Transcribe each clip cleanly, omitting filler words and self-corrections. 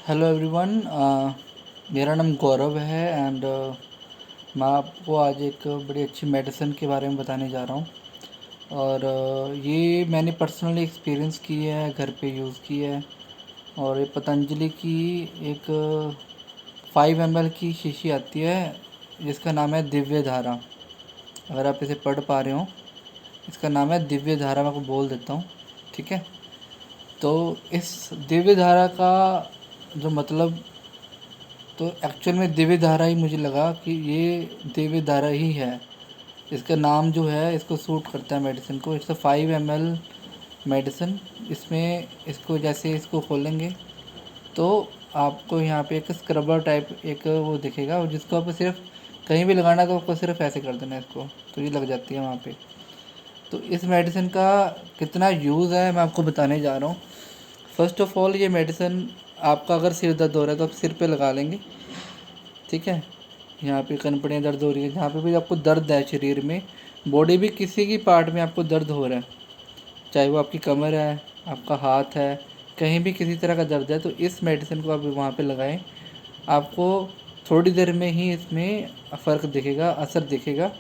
Hello everyone. मेरा नाम गौरव है एंड मैं आपको आज एक बड़ी अच्छी मेडिसिन के बारे में बताने जा रहा हूँ। और ये मैंने पर्सनली एक्सपीरियंस की है, घर पे यूज़ की है। और ये पतंजलि की एक 5 ml की शीशी आती है जिसका नाम है दिव्य धारा। अगर आप इसे पढ़ पा रहे हो, इसका नाम है दिव्य धारा। मैं आपको बोल देता हूँ, ठीक है। तो इस दिव्य धारा का जो मतलब, तो एक्चुअल में दिव्य धारा ही मुझे लगा कि ये दिव्य धारा ही है। इसका नाम जो है इसको सूट करता है मेडिसिन को। It's 5 ml medicine. इसमें इसको जैसे इसको खोलेंगे तो आपको यहाँ पे एक स्क्रबर टाइप एक वो दिखेगा, और जिसको आपको सिर्फ कहीं भी लगाना है तो आपको सिर्फ ऐसे कर देना है इसको, तो ये लग जाती है वहाँ पे। तो इस मेडिसिन का कितना यूज़ है मैं आपको बताने जा रहा हूँ। फर्स्ट ऑफ ऑल, ये मेडिसिन आपका अगर सिर दर्द हो रहा है तो आप सिर पे लगा लेंगे, ठीक है। यहाँ पे कनपड़ियाँ दर्द हो रही है, जहाँ पे भी आपको दर्द है शरीर में, बॉडी भी किसी की पार्ट में आपको दर्द हो रहा है, चाहे वो आपकी कमर है, आपका हाथ है, कहीं भी किसी तरह का दर्द है, तो इस मेडिसिन को आप वहाँ पे लगाएं। आपको थोड़ी देर में ही इसमें फ़र्क दिखेगा, असर दिखेगा,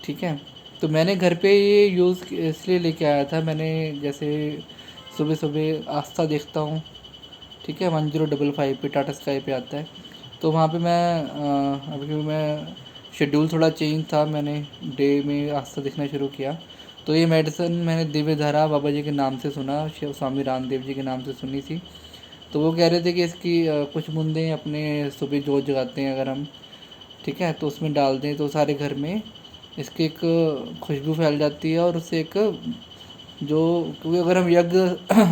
ठीक है। तो मैंने घर पे ये यूज़ इसलिए लेके आया था। मैंने जैसे सुबह सुबह आस्था देखता हूँ, ठीक है, 1055 पे टाटा स्काई पे आता है। तो वहाँ पे मैं अभी मैं शेड्यूल थोड़ा चेंज था, मैंने डे में आस्था देखना शुरू किया। तो ये मेडिसिन मैंने दिव्य धारा बाबा जी के नाम से सुना, शिव स्वामी रामदेव जी के नाम से सुनी थी। तो वो कह रहे थे कि इसकी कुछ बूंदें अपने सुबह जोत जगाते हैं अगर हम, ठीक है, तो उसमें डाल दें तो सारे घर में इसकी एक खुशबू फैल जाती है। और उससे एक जो, क्योंकि अगर हम यज्ञ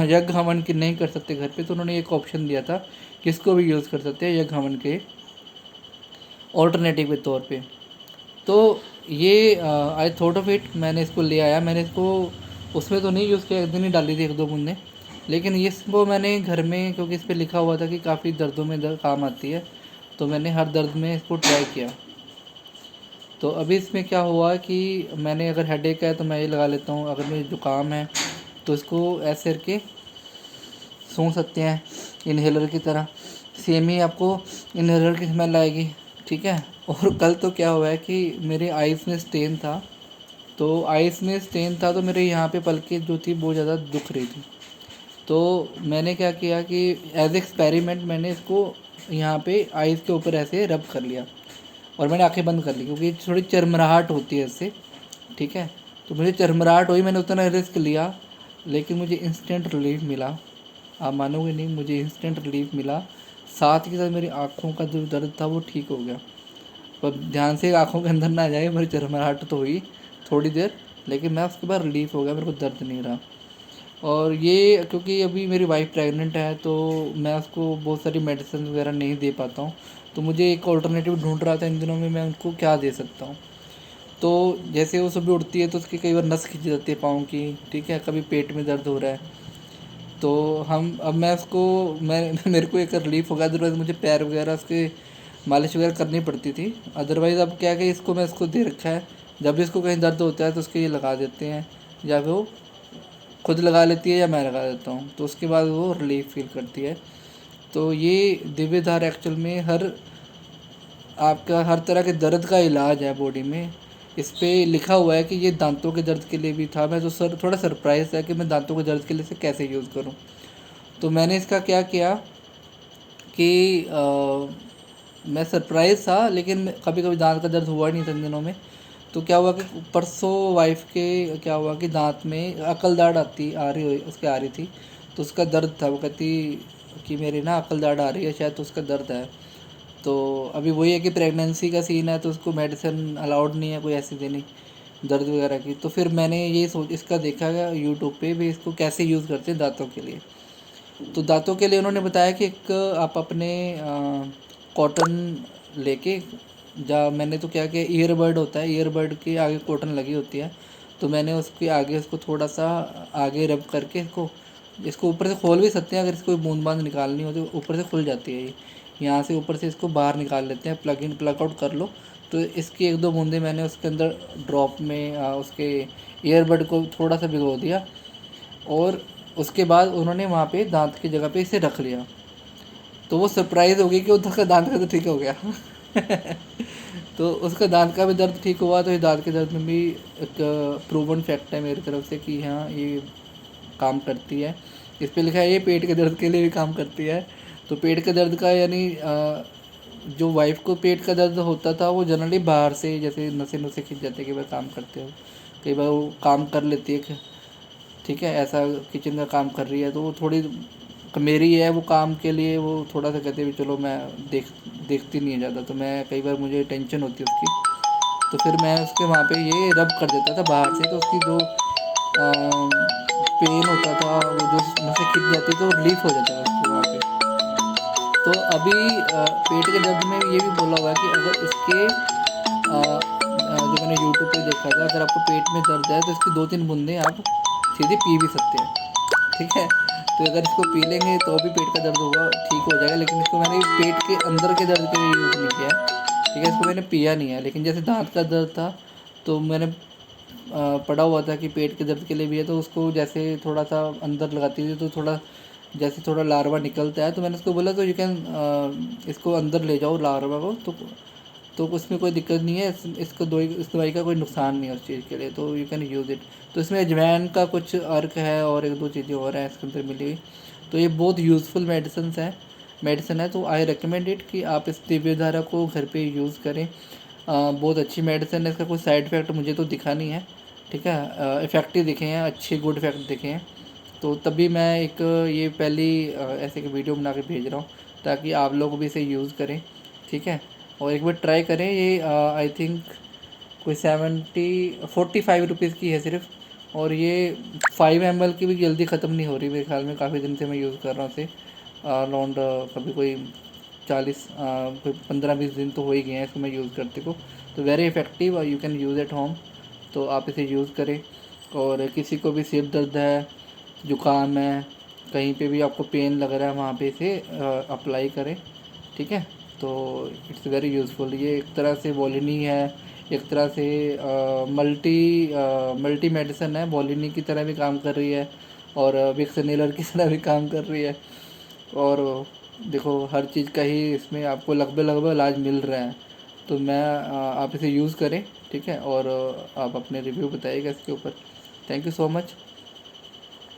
यज्ञ हवन की नहीं कर सकते घर पे, तो उन्होंने एक ऑप्शन दिया था कि इसको भी यूज़ कर सकते हैं यज्ञ हवन के ऑल्टरनेटिव के तौर पे। तो ये आई थॉट ऑफ इट, मैंने इसको ले आया। मैंने इसको उसमें तो नहीं यूज़ किया, एक दिन ही डाली थी एक दो बूंदें, लेकिन इसको मैंने घर में, क्योंकि इस पर लिखा हुआ था कि काफ़ी दर्दों में काम आती है, तो मैंने हर दर्द में इसको ट्राई किया। तो अभी इसमें क्या हुआ कि मैंने, अगर हेडेक है तो मैं ये लगा लेता हूँ, अगर मुझे जुकाम है तो इसको ऐसे करके सूंघ सकते हैं इन्हेलर की तरह। सेम ही आपको इन्हेलर की स्मेल आएगी, ठीक है। और कल तो क्या हुआ है कि मेरे आइज़ में स्टेन था, तो आइज़ में स्टेन था तो मेरे यहाँ पे पलकें जो थी बहुत ज़्यादा दुख रही थी। तो मैंने क्या किया कि एज एक्सपेरिमेंट मैंने इसको यहाँ पे आइज़ के ऊपर ऐसे रब कर लिया, और मैंने आंखें बंद कर ली, क्योंकि थोड़ी चरमराहट होती है इससे, ठीक है। तो मुझे चरमराहट हुई, मैंने उतना रिस्क लिया, लेकिन मुझे इंस्टेंट रिलीफ मिला। आप मानोगे नहीं, मुझे इंस्टेंट रिलीफ मिला। साथ ही साथ मेरी आँखों का जो दर्द था वो ठीक हो गया। पर ध्यान से आँखों के अंदर ना जाए, मेरी चरमराहट तो हुई थोड़ी देर, लेकिन मैं उसके बाद रिलीफ हो गया, मेरे को दर्द नहीं रहा। और ये क्योंकि अभी मेरी वाइफ प्रेग्नेंट है, तो मैं उसको बहुत सारी मेडिसिन वगैरह नहीं दे पाता हूँ, तो मुझे एक ऑल्टरनेटिव ढूंढ रहा था इन दिनों में, मैं उनको क्या दे सकता हूँ। तो जैसे वो सुबह उठती है तो उसकी कई बार नस खिंच जाती है पाँव की, ठीक है, कभी पेट में दर्द हो रहा है, तो हम अब मैं उसको, मैं मेरे को एक रिलीफ हो गया। अदरवाइज़ मुझे पैर वगैरह उसके मालिश वगैरह करनी पड़ती थी। अदरवाइज़ अब क्या है कि इसको मैं इसको दे रखा है, जब भी इसको कहीं दर्द होता है तो उसके ये लगा देते हैं, या फिर वो खुद लगा लेती है या मैं लगा देता हूँ, तो उसके बाद वो रिलीफ फील करती है। तो ये दिव्य धार एक्चुअल में आपका हर तरह के दर्द का इलाज है बॉडी में। इस पे लिखा हुआ है कि ये दांतों के दर्द के लिए भी था। मैं तो थोड़ा सरप्राइज है कि मैं दांतों के दर्द के लिए इसे कैसे यूज़ करूँ। तो मैंने इसका क्या किया कि मैं सरप्राइज़ था, लेकिन कभी कभी दांत का दर्द हुआ नहीं था इन दिनों में। तो क्या हुआ कि परसों वाइफ के क्या हुआ कि दांत में अकल आती आ रही हुई उसके आ रही थी, तो उसका दर्द था। वो कहती कि मेरी ना अकल दाढ़ आ रही है शायद, तो उसका दर्द है। तो अभी वही है कि प्रेगनेंसी का सीन है, तो उसको मेडिसिन अलाउड नहीं है कोई ऐसी देनी दर्द वगैरह की। तो फिर मैंने ये सोच इसका देखा यूट्यूब पे भी, इसको कैसे यूज़ करते हैं दांतों के लिए। तो दांतों के लिए उन्होंने बताया कि एक आप अपने कॉटन लेके, जा मैंने तो क्या किया, ईयरबड होता है, ईयरबड के आगे कॉटन लगी होती है, तो मैंने उसके आगे उसको थोड़ा सा आगे रब करके इसको इसको ऊपर से खोल भी सकते हैं, अगर इसको बूंद बांद निकालनी हो तो ऊपर से खुल जाती है ये। यहाँ से ऊपर से इसको बाहर निकाल लेते हैं, प्लग इन प्लग आउट कर लो। तो इसकी एक दो बूंदें मैंने उसके अंदर ड्रॉप में उसके ईयरबड को थोड़ा सा भिगो दिया, और उसके बाद उन्होंने वहाँ पे दांत की जगह पे इसे रख लिया। तो वो सरप्राइज़ हो गई कि उसका दांत का तो ठीक हो गया। तो उसका दांत का भी दर्द ठीक हुआ, तो ये दांत के दर्द में भी एक प्रूवन फैक्ट है मेरी तरफ से कि हाँ ये काम करती है। इस पे लिखा है ये पेट के दर्द के लिए भी काम करती है। तो पेट के दर्द का यानी जो वाइफ को पेट का दर्द होता था वो जनरली बाहर से, जैसे नशे नुसे खिंच जाते हैं, कई बार काम करते हो, कई बार वो काम कर लेती है, ठीक है, ऐसा किचन का काम कर रही है, तो वो थोड़ी मेरी है वो काम के लिए वो थोड़ा सा कहते भी चलो मैं देखती नहीं है ज़्यादा, तो मैं कई बार मुझे टेंशन होती है उसकी, तो फिर मैं उसके वहाँ पे ये रब कर देता था बाहर से, तो उसकी जो पेन होता था वो जो मुझसे खिंच जाती तो रिलीफ हो जाता था उसको वहाँ पे। तो अभी पेट के दर्द में ये भी बोला हुआ है कि अगर इसके जो मैंने यूट्यूब पे देखा था, अगर आपको पेट में दर्द है तो इसकी 2-3 बूंदें आप सीधे पी भी सकते हैं, ठीक है। तो अगर इसको पी लेंगे तो भी पेट का दर्द होगा, ठीक हो जाएगा, लेकिन इसको मैंने पेट के अंदर के दर्द के लिए यूज़ नहीं किया है, ठीक है, इसको मैंने पिया नहीं है। लेकिन जैसे दांत का दर्द था तो मैंने पढ़ा हुआ था कि पेट के दर्द के लिए भी है, तो उसको जैसे थोड़ा सा अंदर लगाती थी तो थोड़ा जैसे थोड़ा लार्वा निकलता है, तो मैंने उसको बोला तो यू कैन इसको अंदर ले जाओ लार्वा को, तो उसमें कोई दिक्कत नहीं है, इसको इस दवाई का कोई नुकसान नहीं है उस चीज़ के लिए, तो यू कैन यूज़ इट। तो इसमें अजवाइन का कुछ अर्क है और 1-2 चीज़ें और हैं इसके अंदर मिली हुई, तो ये बहुत यूज़फुल मेडिसिन है, तो आई रिकमेंड इट कि आप इस दिव्यधारा को घर पे यूज़ करें। बहुत अच्छी मेडिसिन है, इसका कोई साइड इफ़ेक्ट मुझे तो दिखा नहीं है, ठीक है, इफ़ेक्टिव दिखे हैं, अच्छे गुड इफ़ेक्ट दिखे हैं, तो तभी मैं एक ये पहली ऐसे की वीडियो बना के भेज रहा हूँ ताकि आप लोग भी इसे यूज़ करें, ठीक है, और एक बार ट्राई करें। ये आई थिंक कोई 45 रुपीज़ की है सिर्फ, और ये 5 ml की भी जल्दी ख़त्म नहीं हो रही मेरे ख्याल में, काफ़ी दिन से मैं यूज़ कर रहा हूँ इसे, अराउंड कभी कोई 40 कोई 15-20 दिन तो हो ही गए हैं इसको मैं यूज़ करते को, तो very effective, you can use at home, तो आप इसे यूज़ करें। और किसी को भी सिर दर्द है, जुकाम है, कहीं पे भी आपको पेन लग रहा है वहाँ पे इसे अप्लाई करें, ठीक है, तो इट्स वेरी यूज़फुल। ये एक तरह से वोलिनी है, एक तरह से मल्टी मेडिसिन है, वोलिनी की तरह भी काम कर रही है और विक्स इनहेलर की तरह भी काम कर रही है, और देखो हर चीज़ का ही इसमें आपको लगभग इलाज मिल रहा है, तो मैं आप इसे यूज़ करें, ठीक है, और आप अपने रिव्यू बताइएगा इसके ऊपर। Thank you so much.